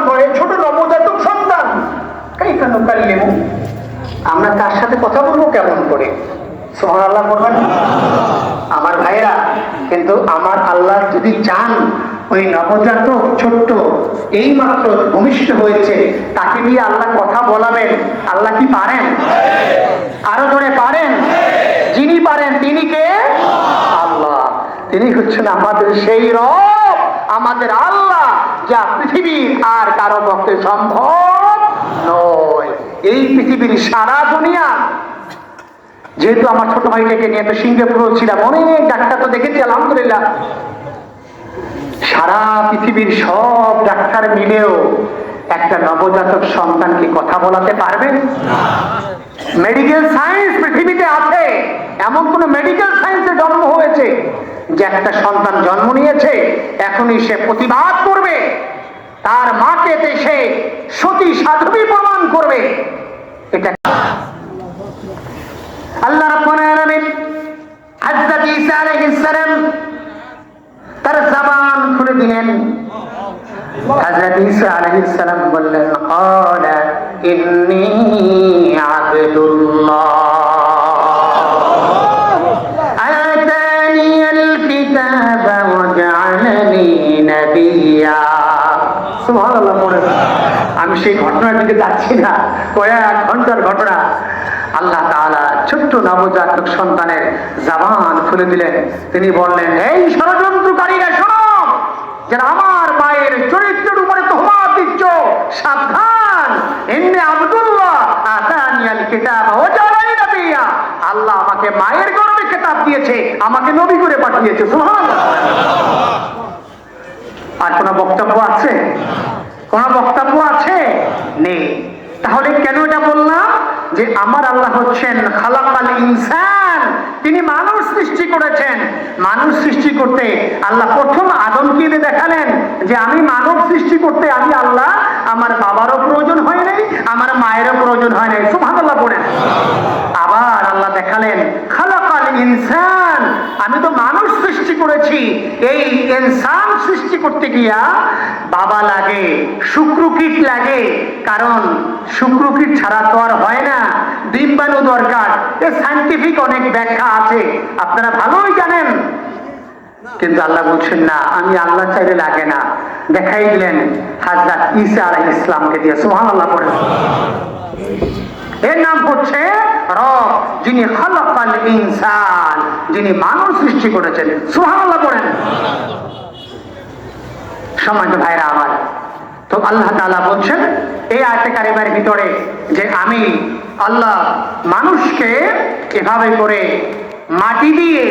ঘরে ছোট নবজাতক সন্তান, কাইফা নুকাল্লিমু, আমরা তার সাথে কথা বলবো কেমন করে? সুবহানাল্লাহ বলবেন আমার ভাইরা। কিন্তু আমার আল্লাহ যদি চান, ওই নবজাতক ছোট্ট এই মাত্র ভূমিষ্ঠ হয়েছে, তাকে নিয়ে আল্লাহ কথা বলাবেন। আল্লাহ কি পারেন? আরো জোরে পারেন? যিনি পারেন তিনি কে? আল্লাহ। তিনি হচ্ছেন আমাদের সেই রব, আমাদের আল্লাহ, যা পৃথিবীর আর কারো পক্ষে সম্ভব নয়। এই পৃথিবীর সারা দুনিয়া, যেহেতু আমার ছোট ভাইটাকে নিয়ে তো সিঙ্গাপুর ছিলাম, অনেক ডাক্তার তো দেখেছি আলহামদুলিল্লাহ, সারা পৃথিবীর সব ডাক্তার মিলেও একটা নবজাতক সন্তানকে কথা বলাতে পারবেন? মেডিকেল সায়েন্স পৃথিবীতে আছে, এমন কোন মেডিকেল সায়েন্সে জন্ম হয়েছে যে একটা সন্তান জন্ম নিয়েছে, এখনই সে প্রতিবাদ করবে, তার মাকে সে সতী সাধবী প্রমাণ করবে? এটা আল্লাহ রাব্বুল আলামিন হযরত ঈসা আলাইহিস সালাম তার জবান খুলে দিলেন। হযরত ঈসা আলাইহিস সালাম বললেন, ক্বালা ইন্নী আবদুল্লাহ আতানিয়াল কিতাবা ওয়া জাআলানি নাবিয়্যা। সুবহানাল্লাহ বলেন। আমি সেই ঘটনার দিকে যাচ্ছি না, কয়েক ঘন্টার ঘটনা। আল্লাহ তাআলা ছোট্ট নবজাতক সন্তানের জবান খুলে দিলেন। তিনি বললেন, এই ষড়যন্ত্রকারীরা শোনো, যারা আমার মায়ের চরিত্রের উপরে তোহমত দিচ্ছ, সাবধান। ইন্নী আবদুল্লাহ আতানিয়াল কিতাবা ওয়া জাআলানি নাবিয়্যা। আল্লাহ আমাকে মায়ের গর্ভে কিতাব দিয়েছে, আমাকে নবী করে পাঠিয়েছে। সুবহানাল্লাহ। আর কোন বক্তব্য আছে? কোন বক্তব্য আছে? নেই। তাহলে কেন এটা বললাম? যে আমার আল্লাহ হচ্ছেন খালাকাল ইনসান, তিনি মানুষ সৃষ্টি করেছেন। মানুষ সৃষ্টি করতে আল্লাহ প্রথম আদমকে দিয়ে দেখালেন যে আমি মানব সৃষ্টি করতে আমি আল্লাহ, আমার বাবারও প্রয়োজন হয় নাই, আমার মায়েরও প্রয়োজন হয় নাই। সুবহানাল্লাহ বলেন। আবার আল্লাহ দেখালেন খালাকাল ইনসান, আমি তো মানুষ সৃষ্টি করেছি। এই ইনসান সৃষ্টি করতে গিয়া বাবা লাগে, শুক্রকীট লাগে, কারণ শুক্রকীট ছাড়া তো আর হয় না, ডিম্বাণু দরকার। এর সায়েন্টিফিক অনেক ব্যাখ্যা আছে, আপনারা ভালোই জানেন। কিন্তু আল্লাহ বলছেন না, আমি আল্লাহ চাইলে লাগে না। দেখাই দিলেন হযরত ঈসা আলাইহিস সালামকে দিয়ে। সুবহানাল্লাহ পড়েন। এর নাম হচ্ছে রব, যিনি খালাকাল ইনসান, যিনি মানুষ সৃষ্টি করেছেন। সুবহানাল্লাহ পড়েন। সম্মানিত ভাইরা আমার, তো আল্লাহ তাআলা বলছেন এই আয়াতে কারিমার ভিতরে যে আমি আল্লাহ মানুষকে এভাবে করে মাটি দিয়ে